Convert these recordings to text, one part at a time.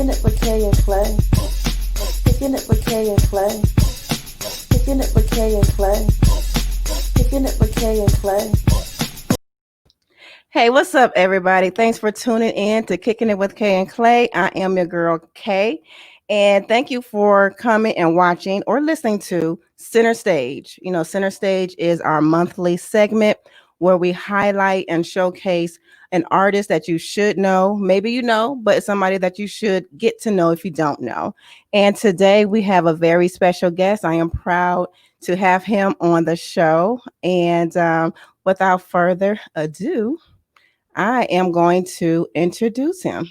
Kicking it with Kay and Clay. Kicking it with Kay and Clay. Kicking it with Kay and Clay. Kicking it with Kay and Clay. Hey, what's up, everybody? Thanks for tuning in to Kicking It with Kay and Clay. I am your girl, Kay. And thank you for coming and watching or listening to Center Stage. You know, Center Stage is our monthly segment where we highlight and showcase an artist that you should know. Maybe you know, but it's somebody that you should get to know if you don't know. And today we have a very special guest. I am proud to have him on the show. And without further ado, I am going to introduce him.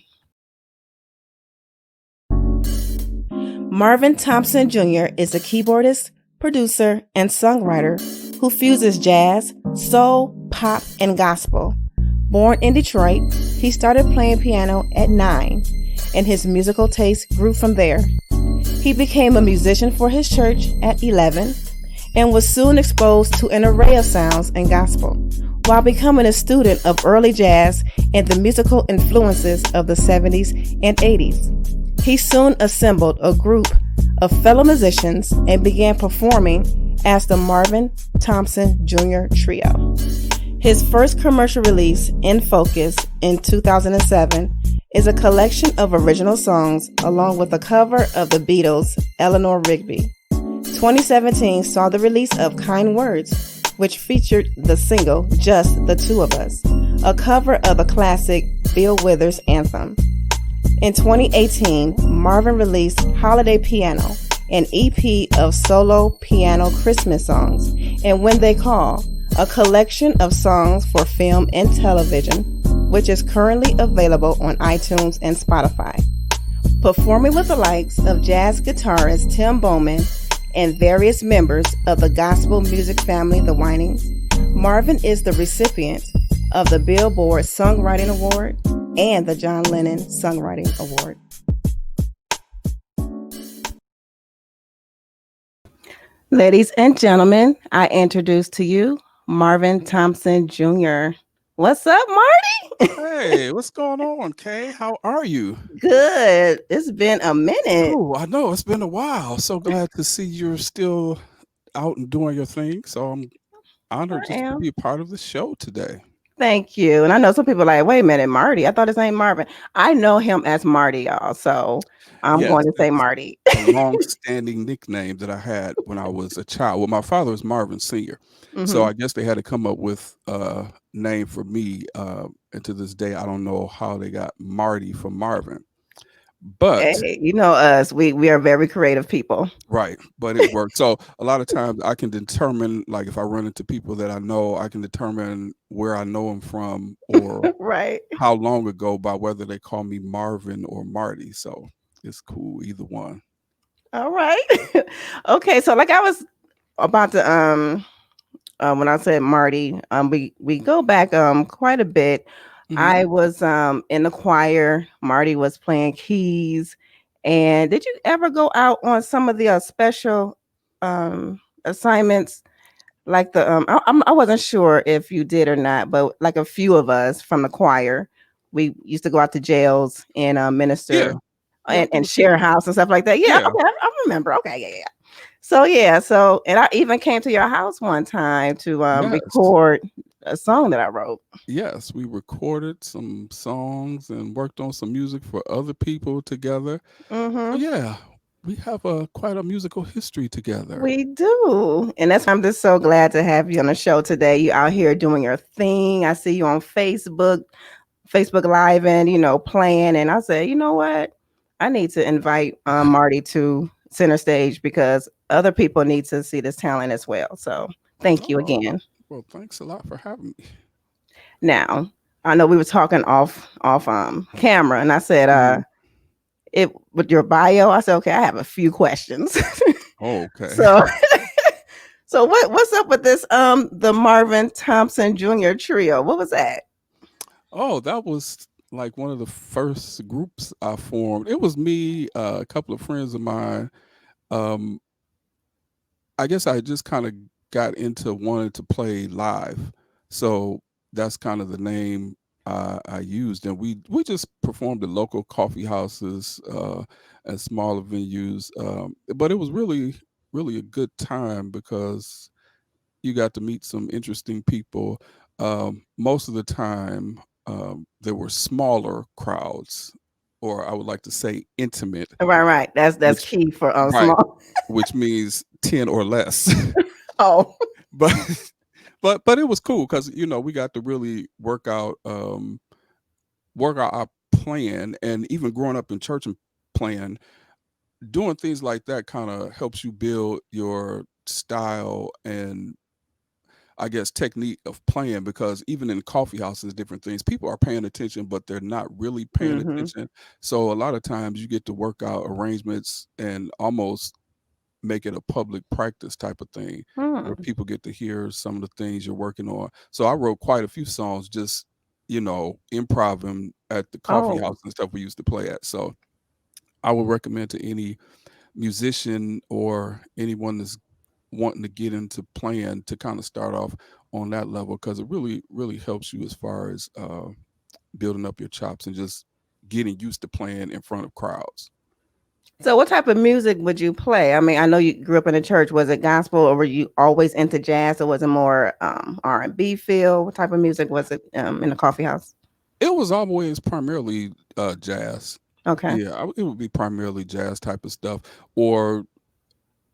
Marvin Thompson Jr. is a keyboardist, producer, and songwriter who fuses jazz, soul, pop, and gospel. Born in Detroit, he started playing piano at 9, and his musical taste grew from there. He became a musician for his church at 11 and was soon exposed to an array of sounds and gospel, while becoming a student of early jazz and the musical influences of the 70s and 80s. He soon assembled a group of fellow musicians and began performing as the Marvin Thompson Jr. Trio. His first commercial release, In Focus, in 2007, is a collection of original songs along with a cover of the Beatles' Eleanor Rigby. 2017 saw the release of Kind Words, which featured the single Just the Two of Us, a cover of the classic Bill Withers anthem. In 2018, Marvin released Holiday Piano, an EP of solo piano Christmas songs, and When They Call, a collection of songs for film and television, which is currently available on iTunes and Spotify. Performing with the likes of jazz guitarist Tim Bowman and various members of the gospel music family, the Winings, Marvin is the recipient of the Billboard Songwriting Award and the John Lennon Songwriting Award. Ladies and gentlemen, I introduce to you Marvin Thompson Jr. What's up, Marty? Hey, what's going on, Kay? How are you? Good. It's been a minute. Oh, I know it's been a while. So glad to see you're still out and doing your thing. So I'm honored I just to am. be a part of the show today. Thank you. And I know some people are like, wait a minute, Marty. I thought his name Marvin. I know him as Marty, y'all. So I'm Yes, going to it say was Marty. a long-standing nickname that I had when I was a child. Well, my father was Marvin Sr. So Hmm. I guess they had to come up with a name for me. And to this day, I don't know how they got Marty from Marvin. But Hey, you know us. We are very creative people. right, but it worked. So a lot of times I can determine, like if I run into people that I know, I can determine where I know them from or Right. how long ago by whether they call me Marvin or Marty. So it's cool either one. All right. Okay. So like I was about to when I said Marty, we go back quite a bit. Hmm. I was in the choir. Marty was playing keys. And did you ever go out on some of the special assignments? Like the I wasn't sure if you did or not, but like a few of us from the choir, we used to go out to jails and Yeah, minister yep. It and was share a house and stuff like that. Yeah, yeah, okay, I remember. Okay, yeah, yeah. So yeah, so and I even came to your house one time to yes, record a song that I wrote. yes. We recorded some songs and worked on some music for other people together. So Hmm. yeah, we have a quite a musical history together. We do, and that's why I'm just so glad to have you on the show today. You out here doing your thing. I see you on Facebook Live, and playing. And I said, you know what? I need to invite Marty to center stage because other people need to see this talent as well. So thank you Oh, again. well, thanks a lot for having me. Now, I know we were talking off camera, and I said, Mhm. it with your bio. I said, okay, I have a few questions. Oh, okay. So, so what's up with this the Marvin Thompson Jr. trio? What was that? Oh, that was like one of the first groups I formed. It was me, a couple of friends of mine. Um, I guess I just kind of got into wanting to play live. So that's kind of the name. I used, and we just performed at local coffee houses, at smaller venues. But it was really a good time because you got to meet some interesting people. Most of the time, there were smaller crowds, or I would like to say intimate, Right, right. That's which key for right, small. which means 10 or less. Oh. but but it was cool because we got to really work out our plan, and even growing up in church and playing, doing things like that kind of helps you build your style and I guess technique of playing, because even in coffee houses, different things, people are paying attention, but they're not really paying Mm-hmm. attention. So a lot of times you get to work out arrangements and almost make it a public practice type of thing where Hmm. people get to hear some of the things you're working on. So I wrote quite a few songs just, improv at the coffee Oh. house and stuff we used to play at. So I would recommend to any musician or anyone that's wanting to get into playing to kind of start off on that level, because it really helps you as far as building up your chops and just getting used to playing in front of crowds. So what type of music would you play? I mean, I know you grew up in a church. Was it gospel, or were you always into jazz, or was it more R&B feel? What type of music was it in the coffee house? It was always primarily jazz. Okay. Yeah, it would be primarily jazz type of stuff, or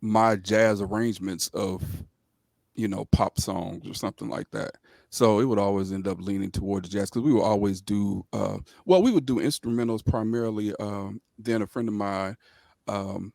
my jazz arrangements of pop songs or something like that. So it would always end up leaning towards jazz because we would always do we would do instrumentals primarily. Then a friend of mine um,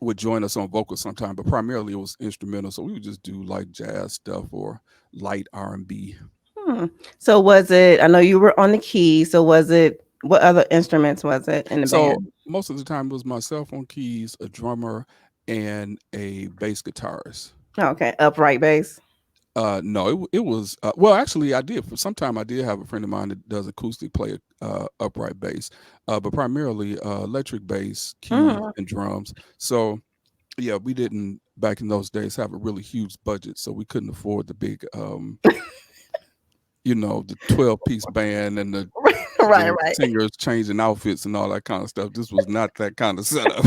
would join us on vocals sometime, but primarily it was instrumental. So we would just do like jazz stuff or light R&B. Hmm. So was it? I know you were on the keys. So was it? What other instruments was it in the So band? most of the time it was myself on keys, a drummer, and a bass guitarist. Okay, upright bass. No, it was well. Actually, I did. For some time, I did have a friend of mine that does acoustic play upright bass, but primarily electric bass, keys, Mm. and drums. So yeah, we didn't back in those days have a really huge budget, so we couldn't afford the big, the 12-piece band and Right, the right. singers changing outfits and all that kind of stuff. This was not that kind of setup.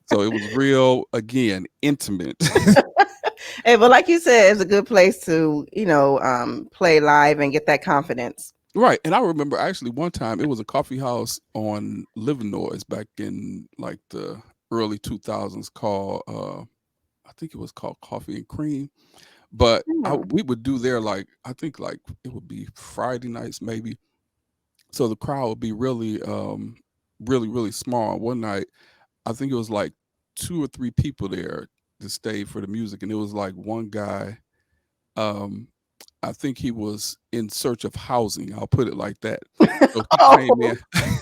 So it was real, again, intimate. Hey, but like you said, it's a good place to play live and get that confidence. Right, and I remember actually one time it was a coffee house on Livernois back in like the early 2000s called I think it was called Coffee and Cream. But Hmm. we would do there like I think like it would be Friday nights maybe. So the crowd would be really small. One night I think it was like two or three people there to stay for the music, and it was like one guy. Um, I think he was in search of housing. I'll put it like that. So he came in. Oh.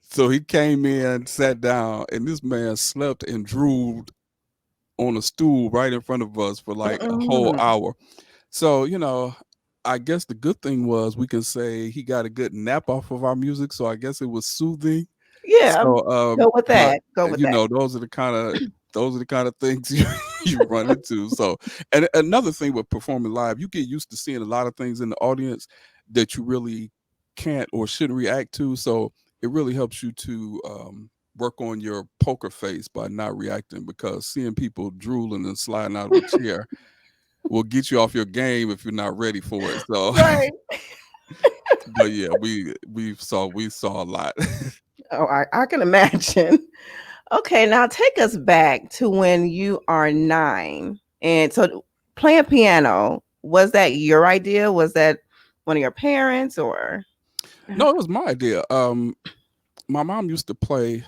So he came in, sat down, and this man slept and drooled on a stool right in front of us for like a whole Mm-mm. hour. So, I guess the good thing was we can say he got a good nap off of our music. So I guess it was soothing. Yeah, So, go with but that. Go with that. those are the kind of things you run into. So, and another thing with performing live, you get used to seeing a lot of things in the audience that you really can't or shouldn't react to. So it really helps you to work on your poker face by not reacting, because seeing people drooling and sliding out of a chair will get you off your game if you're not ready for it. So, Right. but yeah, we saw a lot. Oh, I can imagine. Okay, now take us back to when you are 9. And so playing piano, was that your idea? Was that one of your parents or? No, it was my idea. My mom used to play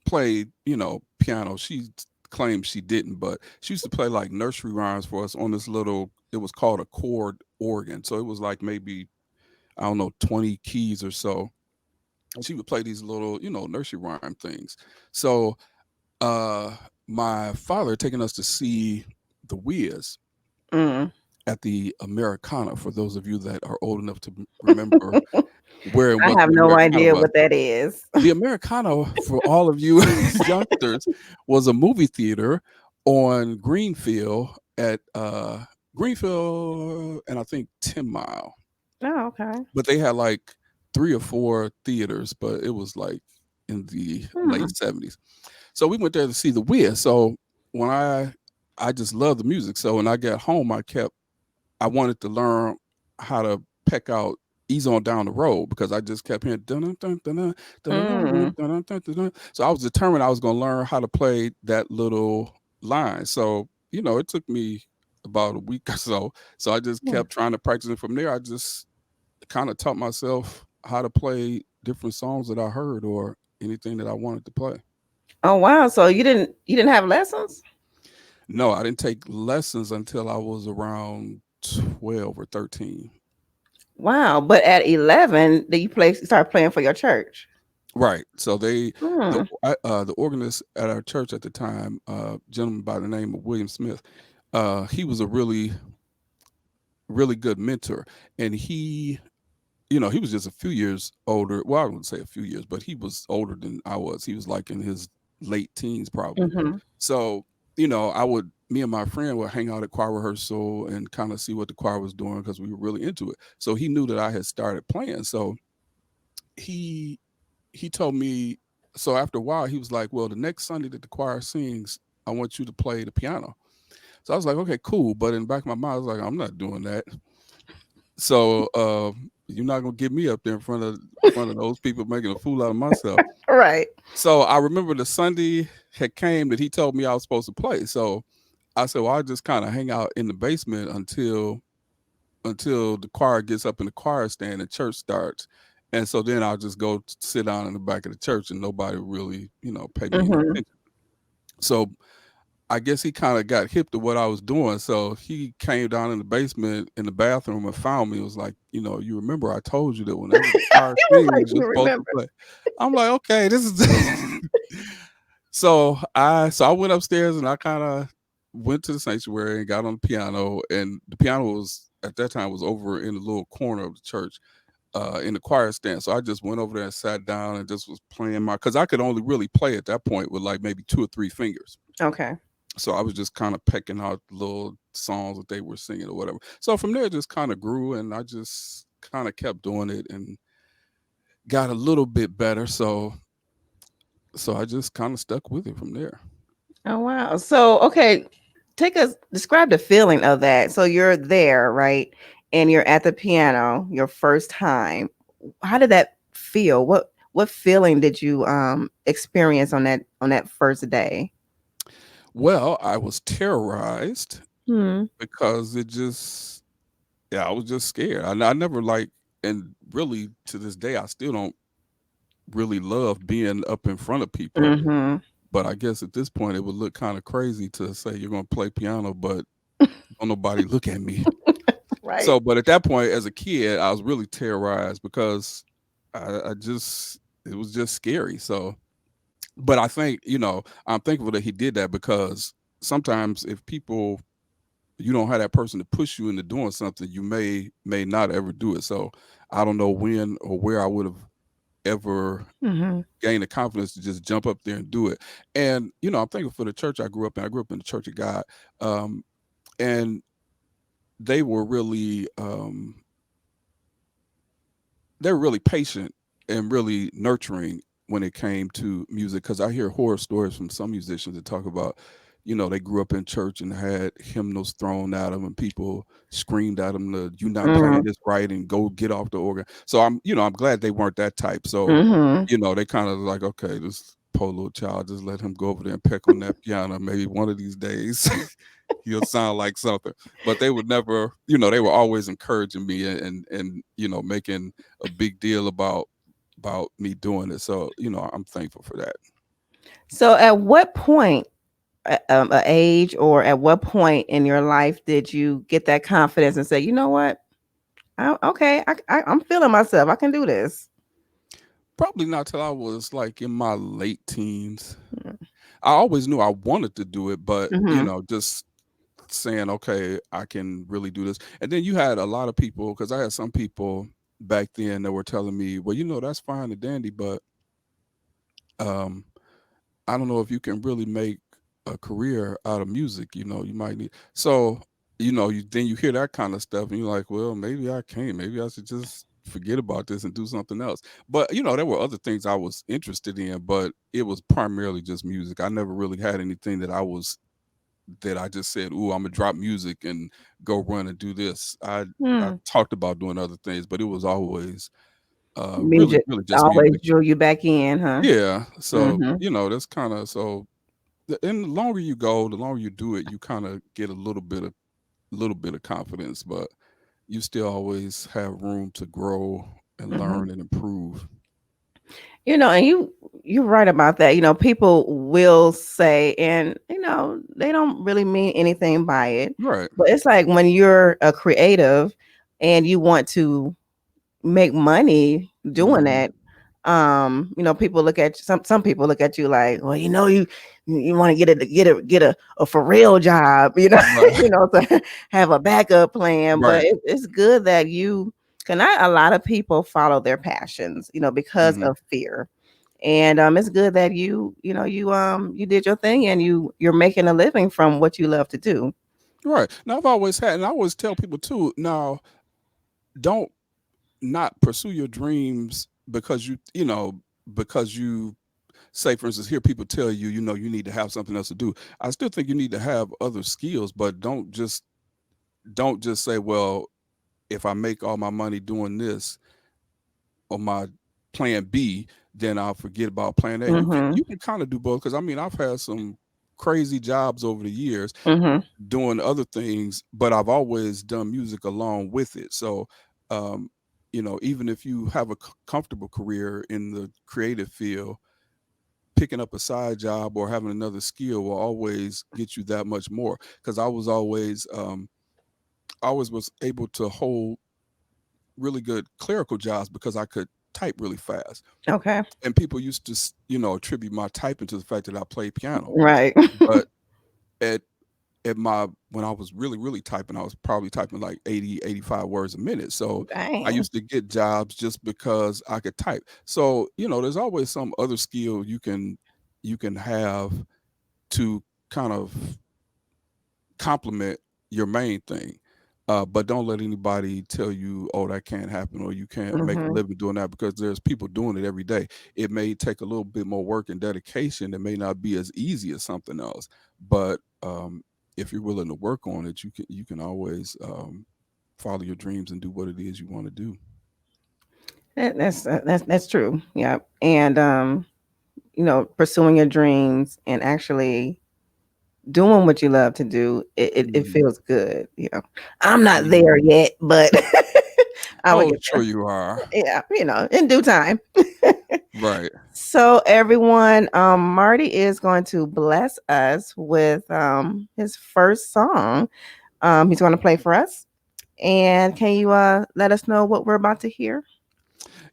piano. She claims she didn't, but she used to play like nursery rhymes for us on this little, it was called a chord organ. So it was like maybe, I don't know, 20 keys or so. And she would play these little, nursery rhyme things. So uh my father taking us to see the Wiz Mm. at the Americana, for those of you that are old enough to remember where and I what have the no Americana idea was. what that is. The Americana, for all of you youngsters, was a movie theater on Greenfield at Greenfield and I think 10 Mile. Oh, okay. but they had like 3 or 4 theaters, but it was like in the Hmm. late 70s. So we went there to see the Wiz. So when I just love the music. So when I got home, I wanted to learn how to peck out Ease on Down the Road because I just kept hearing dun dun dun dun dun dun dun dun Mm. dun dun dun. So I was determined I was going to learn how to play that little line. So, it took me about a week or so. So I just Yeah. kept trying to practice it from there. I just kind of taught myself how to play different songs that I heard or anything that I wanted to play. Oh wow. So you didn't have lessons? No, I didn't take lessons until I was around 12 or 13. Wow. But at 11, did you start playing for your church? Right. So Hmm. the organist at our church at the time, gentleman by the name of William Smith, he was a really, really good mentor. And he was just a few years older. Well, I wouldn't say a few years, but he was older than I was. He was like in his late teens, probably. Mm-hmm. So, me and my friend would hang out at choir rehearsal and kind of see what the choir was doing because we were really into it. So he knew that I had started playing. So he he told me, so after a while he was like, well, the next Sunday that the choir sings, I want you to play the piano. So I was like, okay, cool. But in the back of my mind, I was like, I'm not doing that. So you're not gonna get me up there in front of those people making a fool out of myself. Right. So I remember the Sunday had came that he told me I was supposed to play. So I said, well, I'll just kind of hang out in the basement until the choir gets up in the choir stand and church starts. And so then I'll just go sit down in the back of the church and nobody really, pay me any Mm-hmm. attention. So I guess he kind of got hip to what I was doing. So he came down in the basement in the bathroom and found me. It was like, you remember I told you that whenever the choir It was like sings, you're you supposed to remember. play. I'm like, okay, this is so I went upstairs and I kind of went to the sanctuary and got on the piano. And the piano was at that time was over in the little corner of the church, in the choir stand. So I just went over there and sat down and just was playing because I could only really play at that point with like maybe 2 or 3 fingers. Okay. So I was just kind of pecking out little songs that they were singing or whatever. So from there, it just kind of grew, and I just kind of kept doing it and got a little bit better. So I just kind of stuck with it from there. Oh wow. So okay, describe the feeling of that. So you're there, right? And you're at the piano your first time. How did that feel? What feeling did you experience on that first day? Well, I was terrorized Hmm. because yeah, I was just scared. I never and really to this day, I still don't really love being up in front of people. Mm-hmm. But I guess at this point, it would look kind of crazy to say you're going to play piano, but don't nobody look at me. Right. So, but at that point, as a kid, I was really terrorized because I just, it was just scary. So, but I think, I'm thankful that he did that because sometimes if you don't have that person to push you into doing something, you may not ever do it. So I don't know when or where I would have ever Mm-hmm. gained the confidence to just jump up there and do it. And I'm thankful for the church I grew up in. I grew up in the Church of God, um, and they were really they're really patient and really nurturing when it came to music because I hear horror stories from some musicians that talk about, they grew up in church and had hymnals thrown at them and people screamed at them, "You not playing Mm-hmm. this right and go get off the organ." So I'm glad they weren't that type. So, Mm-hmm. they kind of like, okay, this poor little child, just let him go over there and peck on that piano. Maybe one of these days he'll sound like something. But they would never, they were always encouraging me and making a big deal about me doing it. So, I'm thankful for that. So at what point, a age, or at what point in your life did you get that confidence and say, you know what? Okay, I'm feeling myself. I can do this. Probably not till I was like in my late teens. I always knew I wanted to do it, but Mm-hmm. just saying, okay, I can really do this. And then you had a lot of people, because I had some people back then that were telling me, well, that's fine and dandy, but um I don't know if you can really make a career out of music. You might need. So then you hear that kind of stuff, and you're like, well, maybe I can't. Maybe I should just forget about this and do something else. But there were other things I was interested in, but it was primarily just music. I never really had anything that I just said, "Ooh, I'm gonna drop music and go run and do this." I Hmm. talked about doing other things, but it was always really, Music really just always music. drew you back in, huh? Yeah. So Mm-hmm. that's kind of so. And the longer you go, the longer you do it, you kind of get a little bit of confidence, but you still always have room to grow and Mm-hmm. learn and improve. And you're right about that. People will say, and they don't really mean anything by it. Right. But it's like when you're a creative and you want to make money doing Hmm. that. People look at some people look at you like, well, you want to get a for real job, Right. to have a backup plan. But Right. it's good that you can. Not a lot of people follow their passions, because Hmm. of fear. And it's good that you did your thing and you're making a living from what you love to do. Right. Now I've always had, and I always tell people too. Now, don't not pursue your dreams because you say, for instance, hear people tell you, you need to have something else to do. I still think you need to have other skills, but don't just say, well, if I make all my money doing this or my plan B, then I'll forget about plan A. You can Mm-hmm. you can kind of do both, because I mean I've had some crazy jobs over the years Mm-hmm. doing other things, but I've always done music along with it. So, um, even if you have a comfortable career in the creative field, picking up a side job or having another skill will always get you that much more. Because I always was able to hold really good clerical jobs because I could type really fast, Okay. and people used to attribute my typing to the fact that I played piano. Right. But at at my when I was really, really typing, I was probably typing like 80, 85 words a minute. So I Dang. used to get jobs just because I could type. So, there's always some other skill you can have to kind of complement your main thing. But don't let anybody tell you, oh, that can't happen or you can't make a Mm-hmm. living doing that, because there's people doing it every day. It may take a little bit more work and dedication. It may not be as easy as something else, but if you're willing to work on it, you can always follow your dreams and do what it is you want to do. That's true. Yeah. And pursuing your dreams and actually doing what you love to do, it Mhm. feels good. I'm not there Mhm. yet, but I would Oh, get sure there. you are. Yeah, in due time. Right. So everyone, Marty is going to bless us with his first song. He's going to play for us. And can you let us know what we're about to hear?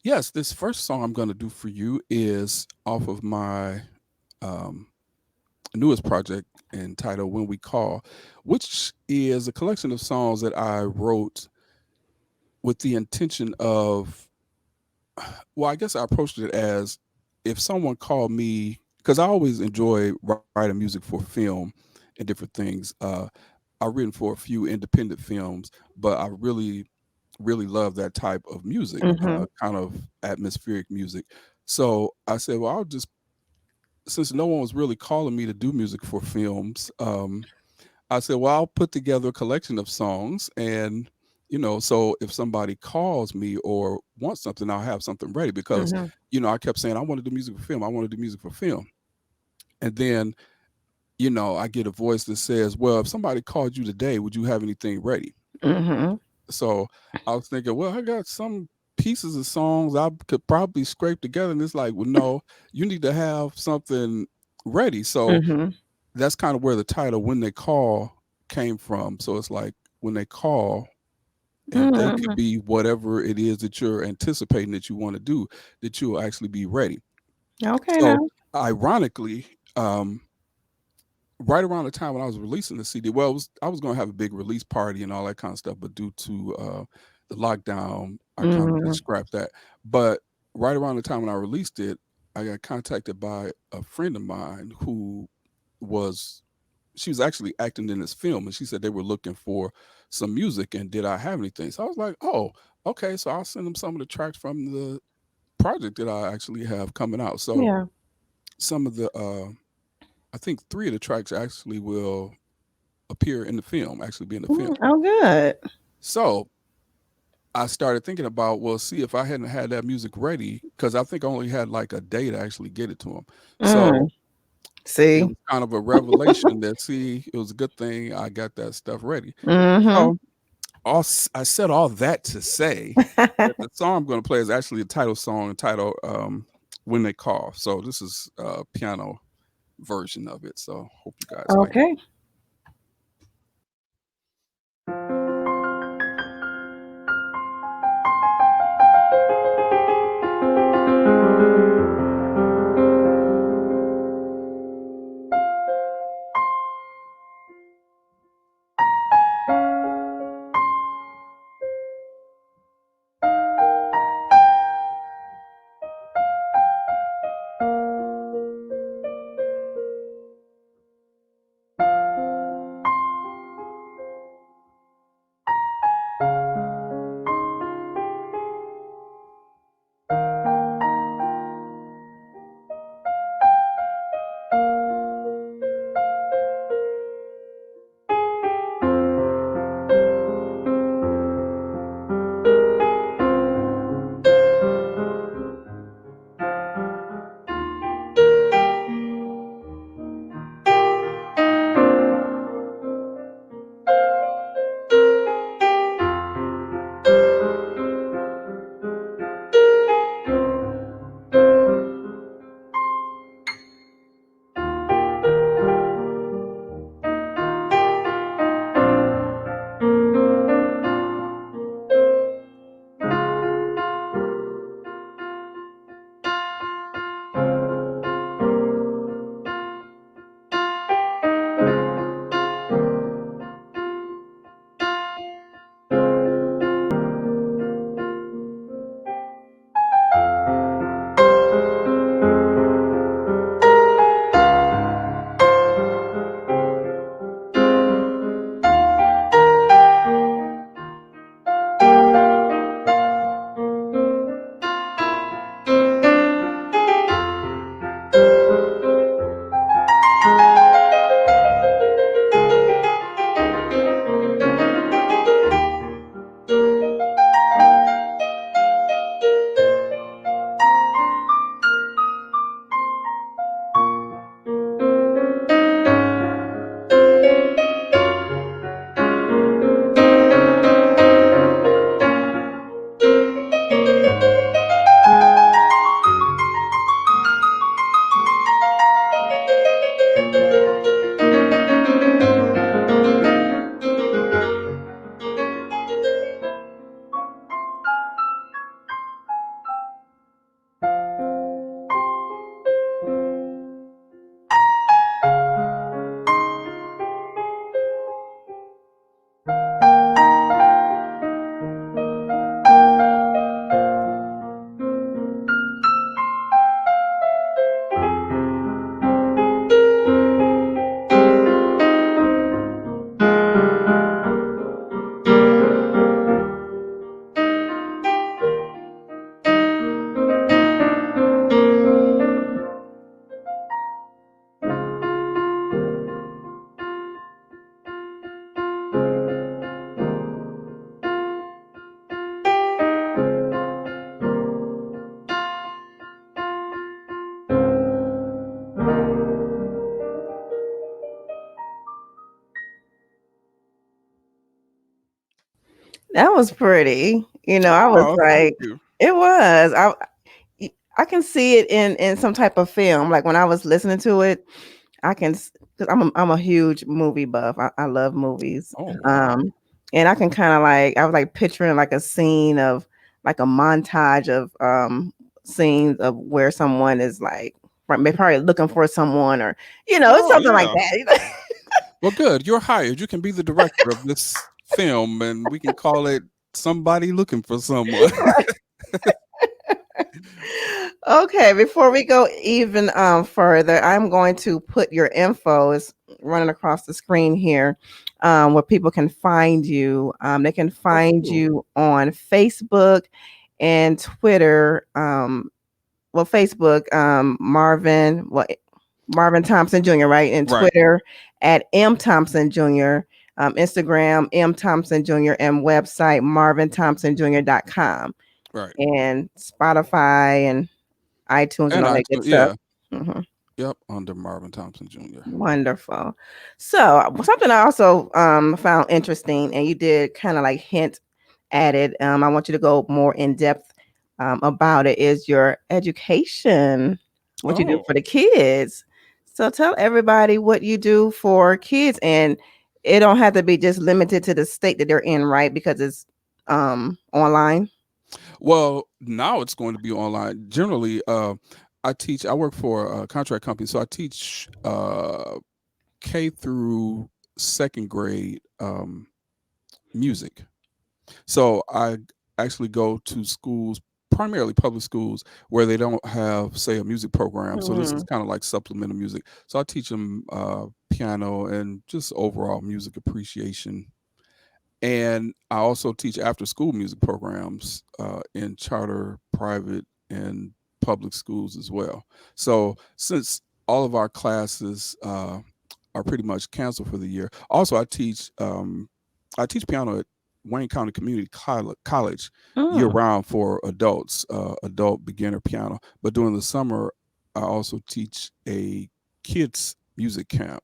Yes, this first song I'm going to do for you is off of my um, newest project entitled When We Call, which is a collection of songs that I wrote with the intention of, well, I guess I approached it as, if someone called me, because I always enjoy writing music for film and different things. I've written for a few independent films, but I really, really love that type of music, Mm-hmm. kind of atmospheric music. So I said, well, since no one was really calling me to do music for films, I said, well, I'll put together a collection of songs, and so if somebody calls me or wants something, I'll have something ready, because Mm-hmm. I kept saying I want to do music for film. I want to do music for film, and then I get a voice that says, well, if somebody called you today, would you have anything ready? Mm-hmm. So I was thinking, well, I got some pieces of songs I could probably scrape together, and it's like, well, no, you need to have something ready. So Mm-hmm. that's kind of where the title "When They Call" came from. So it's like when they call, and they could Mm-hmm. be whatever it is that you're anticipating that you want to do, that you'll actually be ready. Okay, So now. ironically, right around the time when I was releasing the CD, well, I was going to have a big release party and all that kind of stuff, but due to the lockdown, I kind of Mm-hmm. just scrapped that. But right around the time when I released it, I got contacted by a friend of mine who was she was actually acting in this film, and she said they were looking for some music, and did I have anything? So I was like, oh, okay. So I'll send them some of the tracks from the project that I actually have coming out. So Yeah. some of the, I think 3 of the tracks actually will appear in the film, actually be in the film. Oh, good. So I started thinking about, well, see, if I hadn't had that music ready, because I think I only had like a day to actually get it to him. So it See. was kind of a revelation that, see, it was a good thing I got that stuff ready. Mm-hmm. So I said all that to say that the song I'm going to play is actually a title song entitled "When They Call." So this is a piano version of it. So hope you guys like it. Okay. That was pretty. I was Oh, thank like, you. it was. I can see it in some type of film. Like when I was listening to it, I can, because I'm a huge movie buff. I love movies. Oh, wow. And I can kind of like, I was like picturing like a scene of like a montage of scenes of where someone is like probably looking for someone, or it's Oh, something like yeah. that. Well, good. You're hired. You can be the director of this film, and we can call it Somebody Looking for Someone. Okay, before we go even further, I'm going to put your info. Is running across the screen here, where people can find you. They can Oh, find cool. you on Facebook and Twitter. Facebook, Marvin Thompson Jr., right? And Right. Twitter at M Thompson Jr., Instagram M Thompson Jr., and website marvinthompsonjr.com, Right. and Spotify and iTunes and And all that good iTunes, stuff. yeah. Mhm. Yep. Under Marvin Thompson Jr. Wonderful. So something I also found interesting, and you did kind of like hint at it. I want you to go more in depth about it. Is your education, what you do Oh, for the kids? So tell everybody what you do for kids, and it don't have to be just limited to the state that they're in, right? Because it's online. well, now it's going to be online. Generally, I work for a contract company, so I teach K through second grade music. So I actually go to schools, primarily public schools, where they don't have, say, a music program. So this is Mm, kind of like supplemental music. So I teach them piano and just overall music appreciation. And I also teach after school music programs in charter, private, and public schools as well. So since all of our classes are pretty much canceled for the year, also I teach piano at Wayne County Community College year mm. round for adults, adult beginner piano. But during the summer, I also teach a kids music camp,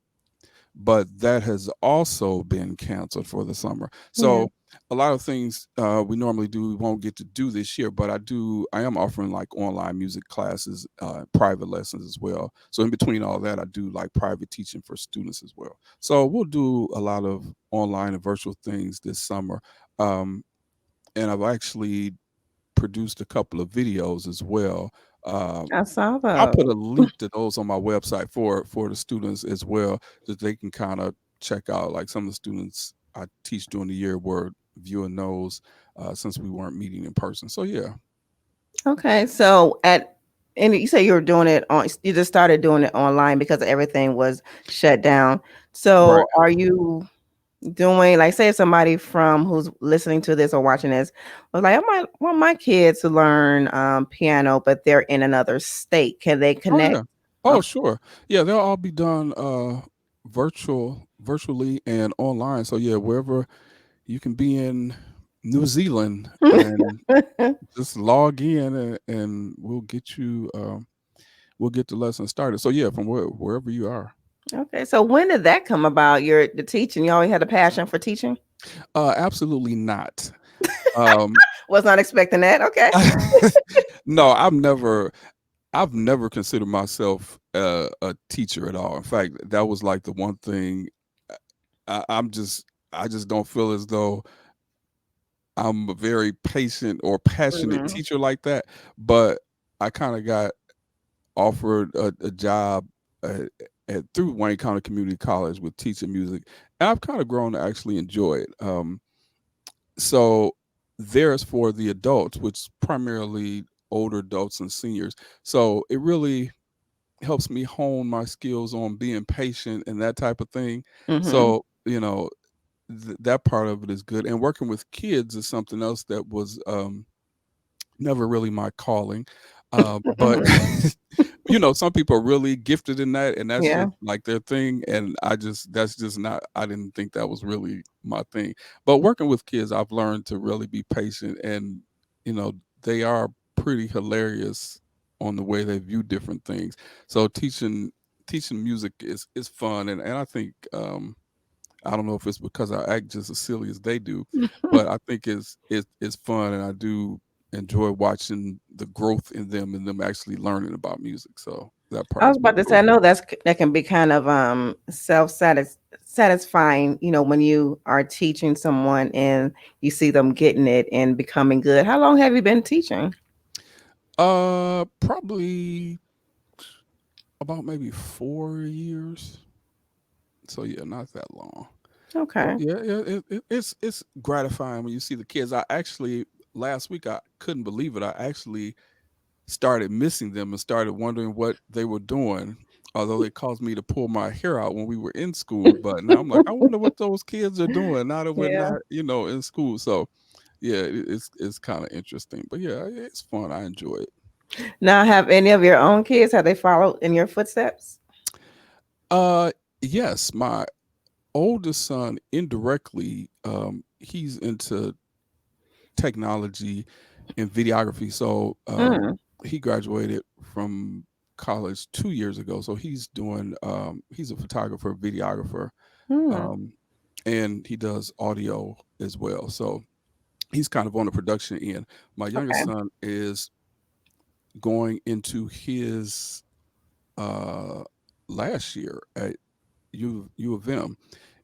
but that has also been canceled for the summer. Yeah. So a lot of things we normally do we won't get to do this year, but I am offering like online music classes, private lessons as well. So in between all that, I do like private teaching for students as well. So we'll do a lot of online and virtual things this summer. Um, and I've actually produced a couple of videos as well. Um, I saw I'll those. put a link to those on my website for the students as well, that they can kind of check out. Like some of the students I teach during the year were viewing those since we weren't meeting in person. So yeah, Okay, and you say you were doing it on, you just started doing it online because everything was shut down. right. So are you doing, like, say if somebody from who's listening to this or watching this was like, I might want my kids to learn piano, but they're in another state. Can they Oh connect? yeah. Oh Okay. sure. Yeah, they'll all be done virtually and online. So yeah, wherever you can be in New Zealand and just log in and we'll get the lesson started. So yeah, from wherever you are. Okay, so when did that come about? The teaching. You always had a passion for teaching? Absolutely not. Um, Was not expecting that. Okay. no, I've never considered myself a teacher at all. In fact, that was like the one thing I just don't feel as though I'm a very patient or passionate Mhm. teacher like that. But I kind of got offered a job through Wayne County Community College with teaching music, and I've kind of grown to actually enjoy it. So there's for the adults, which is primarily older adults and seniors. So it really helps me hone my skills on being patient and that type of thing. Mhm. So, that part of it is good. And working with kids is something else that was never really my calling. But some people are really gifted in that, and that's Yeah. just like their thing. And that's just not. I didn't think that was really my thing. But working with kids, I've learned to really be patient, and you know, they are pretty hilarious on the way they view different things. So teaching music is fun, and I think I don't know if it's because I act just as silly as they do, but I think it's fun, and I do enjoy watching the growth in them and them actually learning about music. So that part I was has been about to say, I cool. know that can be kind of satisfying, when you are teaching someone and you see them getting it and becoming good. How long have you been teaching? Probably about maybe 4 years. So yeah, not that long. But Okay. yeah, it's gratifying when you see the kids. I actually last week I couldn't believe it. I actually started missing them and started wondering what they were doing. although they caused me to pull my hair out when we were in school. But now I'm like, I wonder what those kids are doing now that we're Yeah. not, in school. So yeah, it's kind of interesting. But yeah, it's fun. I enjoy it. Now, have any of your own kids, have they followed in your footsteps? Uh, yes, my oldest son indirectly, he's into technology and videography. So Mm. he graduated from college 2 years ago. So he's doing he's a photographer, videographer, Mm. um, and he does audio as well. So he's kind of on the production end. My youngest Okay. son is going into his uh, last year at U of M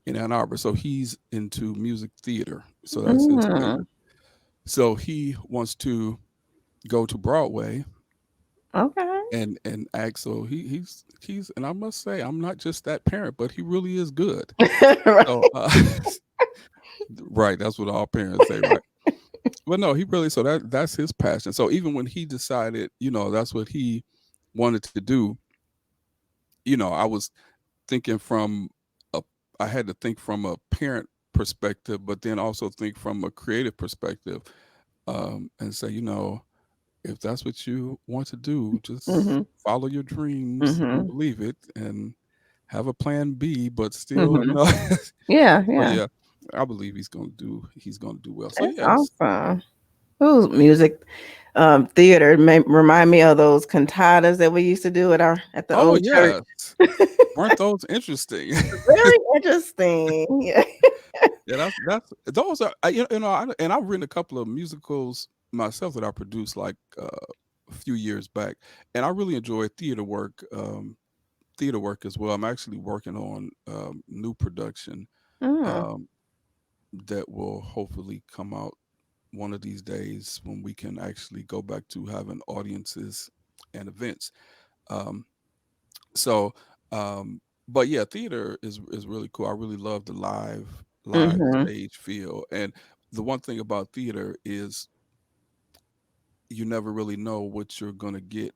in Ann Arbor. So he's into music theater. So that's his major. Mm. So he wants to go to Broadway Okay. and act. So he's and I must say I'm not just that parent, but he really is good. Right. So right, that's what all parents say, right? But no, he really so that's his passion. So even when he decided, that's what he wanted to do, I was thinking from a I had to think from a parent perspective, but then also think from a creative perspective, and say, if that's what you want to do, just Mhm. follow your dreams and Mhm. believe it, and have a plan B. But still, Mhm. no. Yeah, So yeah. yeah, I believe he's gonna do well. So That's yes. awesome. Ooh, music, theater remind me of those cantatas that we used to do at the Oh old church. yes, weren't those interesting? Very interesting. Yeah. Yeah, that's those are and I've written a couple of musicals myself that I produced like a few years back, and I really enjoy theater work as well. I'm actually working on new production Mm. um, that will hopefully come out one of these days when we can actually go back to having audiences and events. Um, so, but yeah, theater is really cool. I really love the live Mhm. stage feel, and the one thing about theater is you never really know what you're gonna get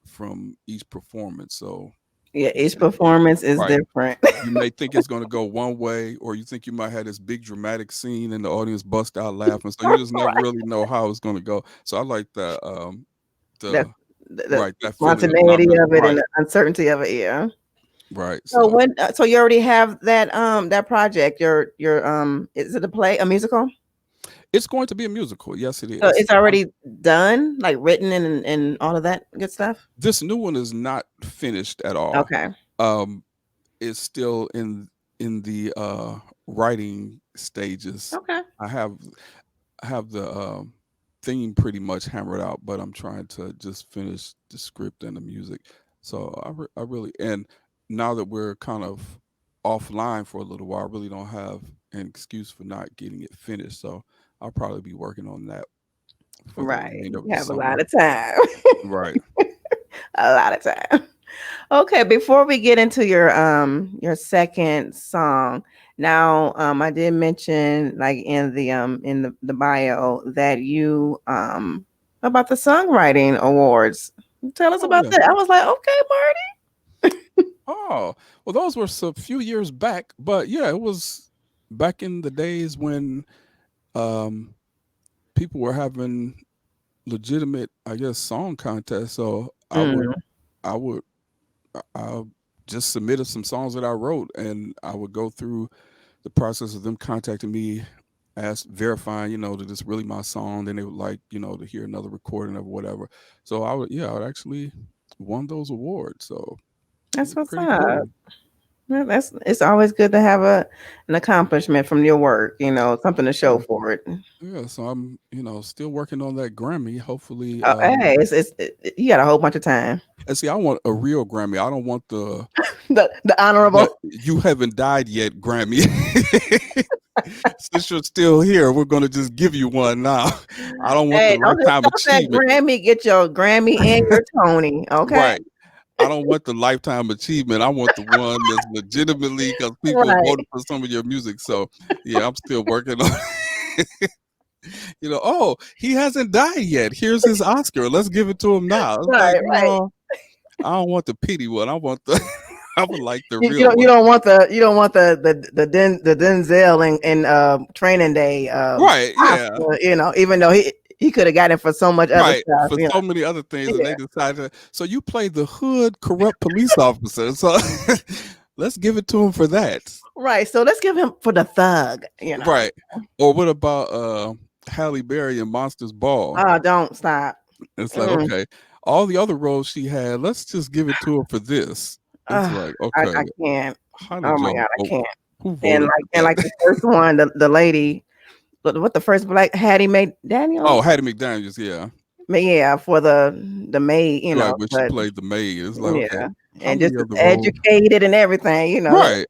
from each performance. So, Yeah, each you know, performance is right. different. You may think it's going to go one way, or you think you might have this big dramatic scene and the audience bust out laughing. So you just never Right. really know how it's going to go. So I like that. That The the right that feeling of not spontaneity really of it and right, the uncertainty of it, yeah. right. So So so you already have that project, your is it a play, a musical? it's going to be a musical. Yes, it So is. it's already done, like written and all of that good stuff? This new one is not finished at all. Okay. Um, it's still in the writing stages. Okay. I have I have the theme pretty much hammered out, but I'm trying to just finish the script and the music. So I really and now that we're kind of offline for a little while, I really don't have an excuse for not getting it finished. So I'll probably be working on that for the Right. remainder of You the have a lot summer. of time. Right. A lot of time. Okay, before we get into your second song, now I did mention like in the bio that you about the songwriting awards. Tell us Oh about yeah. that. I was like, okay, Oh well, those were a few years back, but yeah, it was back in the days when um, people were having legitimate, I guess, song contests. So I Marty. would I would I just submitted some songs that I wrote, and I would go through the process of them contacting me, ask verifying, that it's really my song. Then they would like, to hear another recording of whatever. So I would actually won those awards. So it That's was what's pretty up. cool. Well, that's it's always good to have an accomplishment from your work, something to show Yeah, for it. yeah. So I'm, still working on that Grammy. Hopefully, Oh, hey, you got a whole bunch of time. and see, I want a real Grammy. I don't want The the honorable. you haven't died yet Grammy. Since you're still here, we're gonna just give you one now. I don't want the Hey, don't just lifetime stop that achievement. Grammy. Get your Grammy and your Tony. Okay. Right. I don't want the lifetime achievement. I want the one that's legitimately because people Right. voted for some of your music. So yeah, I'm still working on oh, he hasn't died yet. Here's his Oscar. Let's give it to him now. It's like, Right. Right. no. I don't want the pity one. I want the I would like the You, you real don't you one. don't want the Denzel and Training Day Right, yeah. Oscar, even though he could have got it for so much other Right. stuff, For so many other things, and Yeah. they decided so you played the hood corrupt police officer. So let's give it to him for that. Right. So let's give him for the thug, Right. Or what about Halle Berry in Monsters Ball? Oh, don't stop. It's like, okay, all the other roles she had, let's just give it to her for this. It's like, okay, I can't. how Oh did my y'all God, I vote? can't. Who And voted like for and that? like the first one, the lady, what the first black Hattie Mae Oh, Daniels? Hattie McDaniels, yeah. Yeah, for the maid, Right, when she but played the maid. It's like, okay, yeah, how and just many as other roles? educated and everything, Right.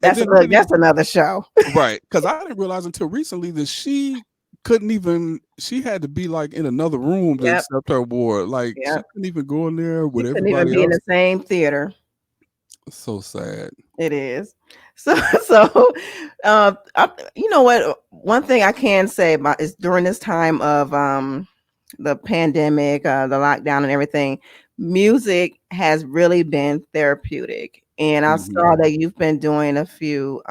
And then I didn't that's even another show. right, because I didn't realize until recently that she couldn't even she had to be like in another room to Yep, accept her award. Like she yep. couldn't even go in there You with couldn't even everybody be in else. the same theater. So sad. It is. So so you know what? One thing I can say about is during this time of the pandemic, the lockdown and everything, music has really been therapeutic. And I Mhm. saw that you've been doing a few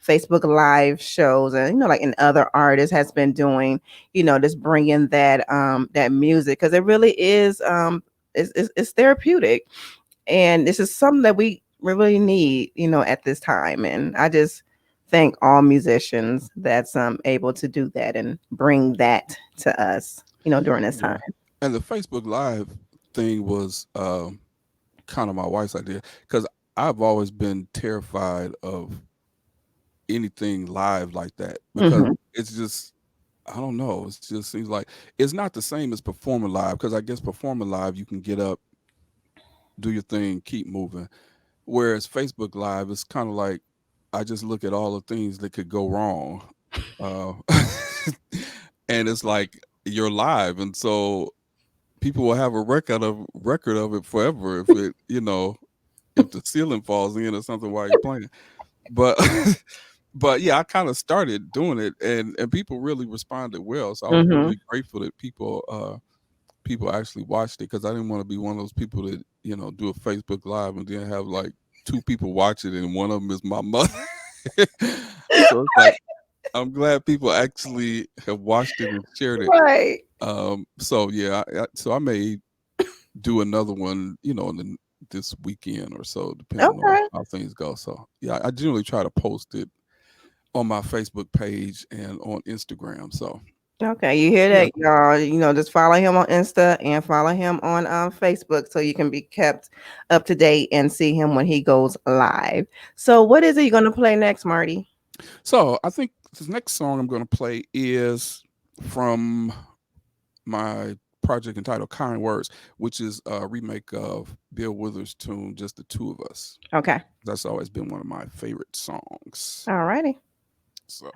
Facebook live shows, and like and other artists has been doing, just bringing that music because it really is it's therapeutic, and this is something that we really need, at this time. And I just thank all musicians that's able to do that and bring that to us, during this Yeah. time. And the Facebook Live thing was kind of my wife's idea because I've always been terrified of anything live like that because Hmm. it's just I don't know. It just seems like it's not the same as performing live because I guess performing live you can get up, do your thing, keep moving. Whereas Facebook Live is kind of like I just look at all the things that could go wrong, uh, and it's like you're live, and so people will have a record of it forever if it if the ceiling falls in or something while you're playing. But but yeah, I kind of started doing it, and people really responded well. So I was Hmm. really grateful that people actually watched it because I didn't want to be one of those people that do a Facebook Live and then have like two people watch it and one of them is my mother. So it's like I'm glad people actually have watched it and shared it. Right. So yeah, so I may do another one, this weekend or so, depending on Okay. how things go. So yeah, I generally try to post it on my Facebook page and on Instagram. So Okay, you hear yeah, that, y'all? Just follow him on Insta and follow him on Facebook so you can be kept up to date and see him when he goes live. So, what is it you're gonna play next, Marty? so I think this next song I'm going to play is from my project entitled Kind Words, which is a remake of Bill Withers' tune Just the Two of Us. Okay. That's always been one of my favorite songs. All righty. So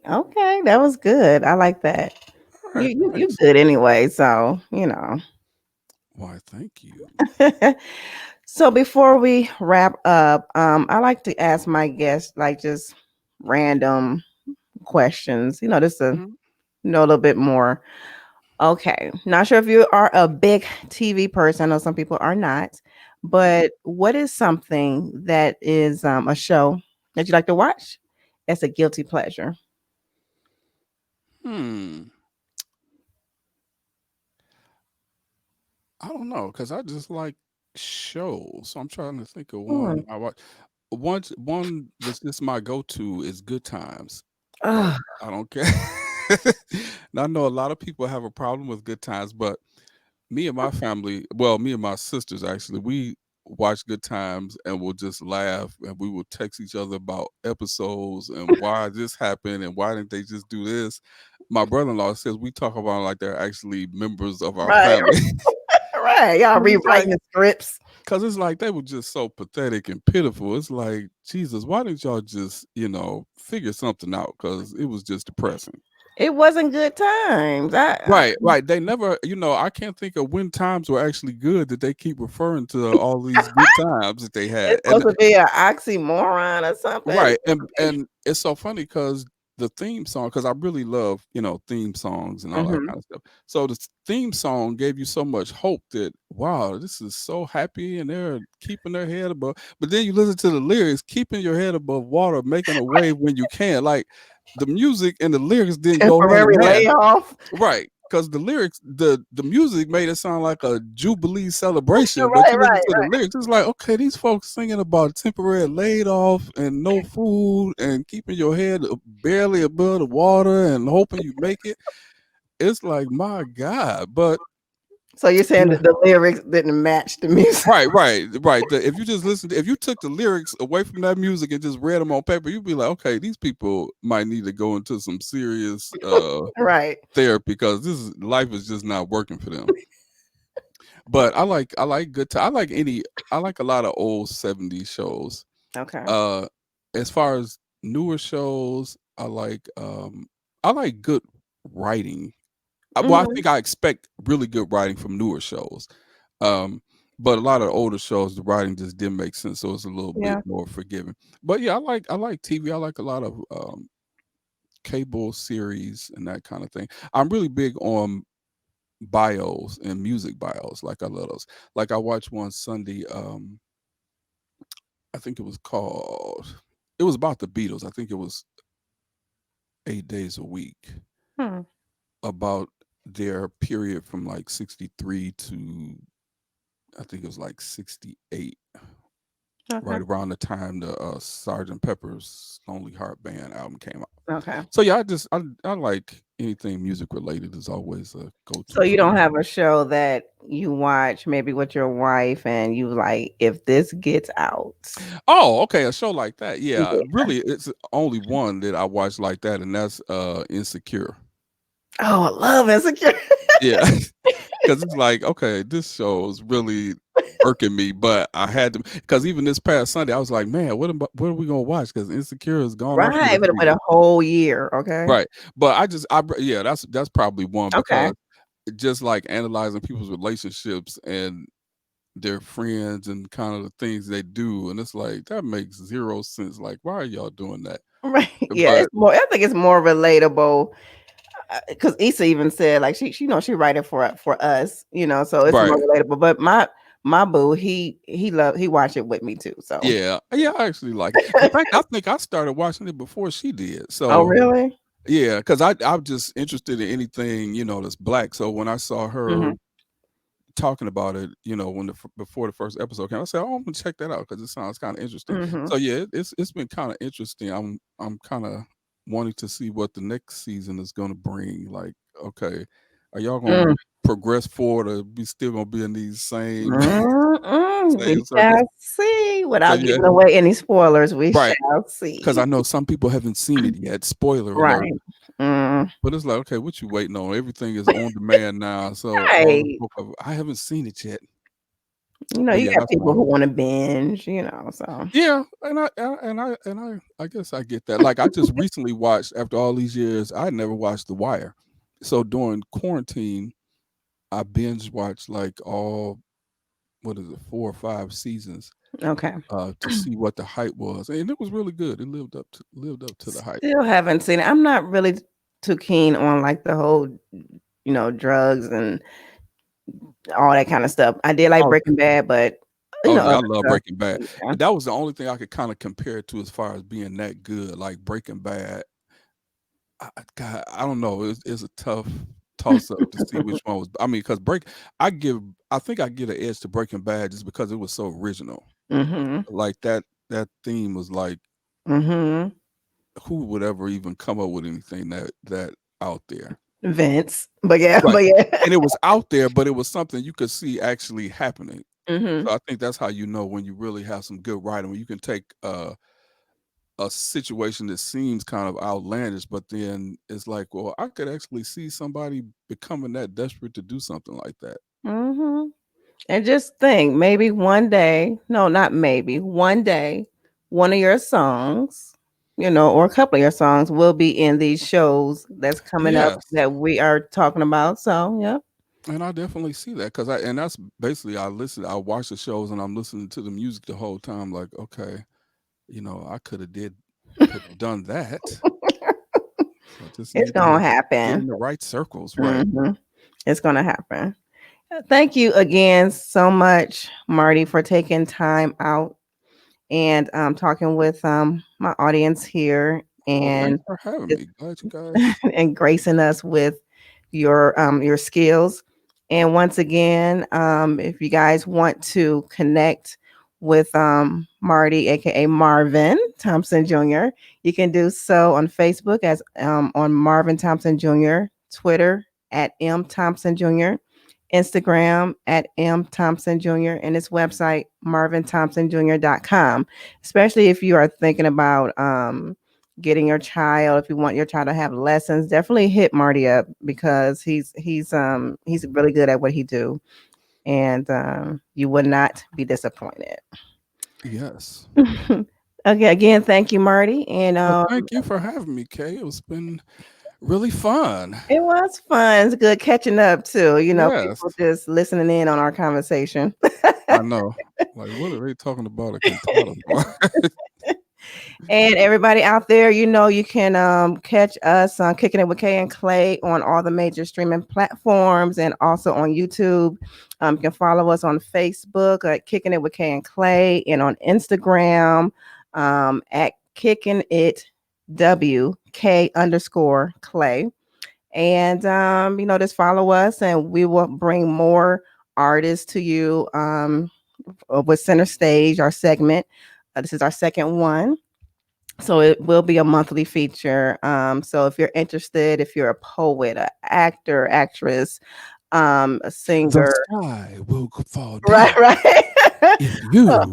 Okay, that was good. I like that. All right, You thanks. good anyway, so you know. Why, thank you. So before we wrap up, I like to ask my guests like just random questions. You know, just to Mhm. know a little bit more. Okay, not sure if you are a big TV person. I know some people are not, but what is something that is a show that you like to watch? That's a guilty pleasure. Hmm. I don't know, cause I just like shows. So I'm trying to think of Hmm. one I watch. One that's just my go-to is Good Times. Like, Ugh, I don't care. Now, I know a lot of people have a problem with Good Times, but me and my family, well, me and my sisters actually, we watch Good Times and we'll just laugh and we will text each other about episodes and why this happened and why didn't they just do this. My brother-in-law says we talk about it like they're actually members of our right, family. right. Y'all 'Cause it's like rewriting the scripts. Cause it's like they were just so pathetic and pitiful. It's like, Jesus, why didn't y'all just, figure something out? Cause it was just depressing. It wasn't good times. Right, right. They never, I can't think of when times were actually good that they keep referring to all these good times that they had. It's And supposed to be an oxymoron or something. right, and it's so funny because the theme song, because I really love theme songs and all that Mhm. kind of stuff. So the theme song gave you so much hope that wow, this is so happy and they're keeping their head above. But then you listen to the lyrics, keeping your head above water, making a wave when you can. Like the music and the lyrics didn't go hand Temporary in hand. layoff. Right, because the lyrics, the music made it sound like a jubilee celebration, but Right, you listen right, to the right. lyrics, it's like, okay, these folks singing about temporary laid off and no food and keeping your head barely above the water and hoping you make it. It's like, my God, but So you're you saying know, that the lyrics didn't match the music? right, right, right. If you just listen, if you took the lyrics away from that music and just read them on paper, you'd be like, okay, these people might need to go into some serious Right. therapy because life is just not working for them. But I like I like a lot of old 70s shows. Okay. Uh as far as newer shows, I like good writing. Well, I Mhm. think I expect really good writing from newer shows. Um but a lot of older shows, the writing just didn't make sense, so it's a little bit Yeah. more forgiving. But yeah, I like TV. I like a lot of cable series and that kind of thing. I'm really big on bios and music bios. Like I love those. Like I watched one Sunday. I think it was called. It was about the Beatles. I think it was 8 days a week Hmm. about their period from like '63 to I think it was like '68, Okay. right around the time the Sergeant Pepper's Lonely Heart Band album came out. Okay. So yeah, I like anything music related is always a go So to you for don't me. have a show that you watch maybe with your wife and you like if this gets out. Oh, okay, a show like that. Yeah, Yeah. really, it's only one that I watch like that, and that's Insecure. Oh, I love Insecure. Yeah, because it's like, okay, this show is really irking me, but I had to because even this past Sunday, I was like, man, what are we gonna watch? Because Insecure has gone off Right, with Netflix, a whole year, okay? right? But yeah, that's probably one Okay. because just like analyzing people's relationships and their friends and kind of the things they do, and it's like that makes zero sense. Like, why are y'all doing that? Right, yeah, But it's more I think it's more relatable, because Issa even said, like, she she write it for us, so it's more right. relatable, but my boo, he watched it with me too, so Yeah, yeah, I actually like it. In fact, I think I started watching it before she did. Oh, So really? yeah, because I'm just interested in anything that's black. So when I saw her Mhm, talking about it, when before the first episode came, I said, "Oh, I'm gonna check that out because it sounds kind of interesting." mhm. So yeah, it's been kind of interesting. I'm kind of wanting to see what the next season is gonna bring. Like, okay, are y'all gonna Mm. progress forward, or be still gonna be in these same Mm-mm, we same circles? shall see. So Without yeah, giving away any spoilers, we right. shall 'Cause I see. know some people haven't seen it yet, spoiler alert, Right. Mm. but it's like, "Okay, what you waiting on? Everything is on demand now, so all the Right. folk of I haven't seen it yet." You know, But you yeah, got that's people my who want to binge, so. yeah, and I guess I get that. Like I just recently watched after all these years, I never watched The Wire. So during quarantine, I binge watched like all what is it, 4 or 5 seasons Okay. to see what the hype was. And it was really good. It lived up to the hype. Still haven't seen it. I'm not really too keen on like the whole, drugs and all that kind of stuff. I did like Oh, Breaking Bad, but oh yeah, I other love stuff. Breaking Bad. Yeah. That was the only thing I could kind of compare it to as far as being that good. Like Breaking Bad, God, I don't know. It's a tough toss up to see which one was. I mean, because I think I give an edge to Breaking Bad just because it was so original. Mm-hmm. Like that theme was like, Mm-hmm. who would ever even come up with anything that out there? Vince. But yeah, Right. but yeah. And it was out there, but it was something you could see actually happening. Mm-hmm. So I think that's how you know when you really have some good writing, when you can take a situation that seems kind of outlandish, but then it's like, well, I could actually see somebody becoming that desperate to do something like that. Mm-hmm. And just think, maybe one day, no, not maybe, one day, one of your songs, or a couple of your songs will be in these shows that's coming up Yes. that we are talking about. So, yeah. And I definitely see that because that's basically I watch the shows and I'm listening to the music the whole time. Like, okay, I could have done that. So I just It's need going to to get happen. in the right circles, right? Mm-hmm. It's going to happen. Thank you again so much, Marty, for taking time out and talking with my audience here Well, thanks and for having me. Glad you guys. and gracing us with your skills. And once again, if you guys want to connect with Marty, aka Marvin Thompson Jr., you can do so on Facebook as on Marvin Thompson Jr., Twitter at M Thompson Jr., Instagram at M Thompson Jr., and his website, marvinthompsonjr.com. Especially if you are thinking about getting your child, if you want your child to have lessons, definitely hit Marty up because he's really good at what he do, and you would not be disappointed. Yes. Okay, again, thank you, Marty, and Well, thank you for having me, Kay. It's been really fun. it was fun. It's good catching up too. Yes. People just listening in on our conversation. I know. Like, what are they talking about a cantata for? And everybody out there, you can catch us on Kicking It with Kay and Clay on all the major streaming platforms and also on YouTube. You can follow us on Facebook at Kicking It with Kay and Clay and on Instagram at Kicking It WK_Clay. And just follow us and we will bring more artists to you with Center Stage, our segment. This is our second one. So it will be a monthly feature. So if you're interested, if you're a poet, an actor, actress, a The singer, sky will fall down right, if you are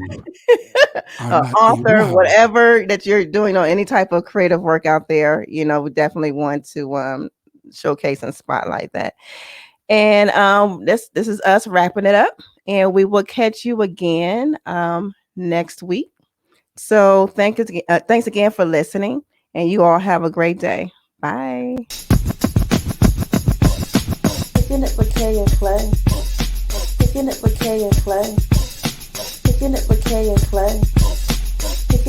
not author, around. whatever that you're doing, or any type of creative work out there, we definitely want to showcase and spotlight that. And this is us wrapping it up, and we will catch you again next week. So thanks again for listening, and you all have a great day. Bye. Kicking it with Kay and Clay. Kicking it with Kay and Clay. Kicking it with Kay and Clay.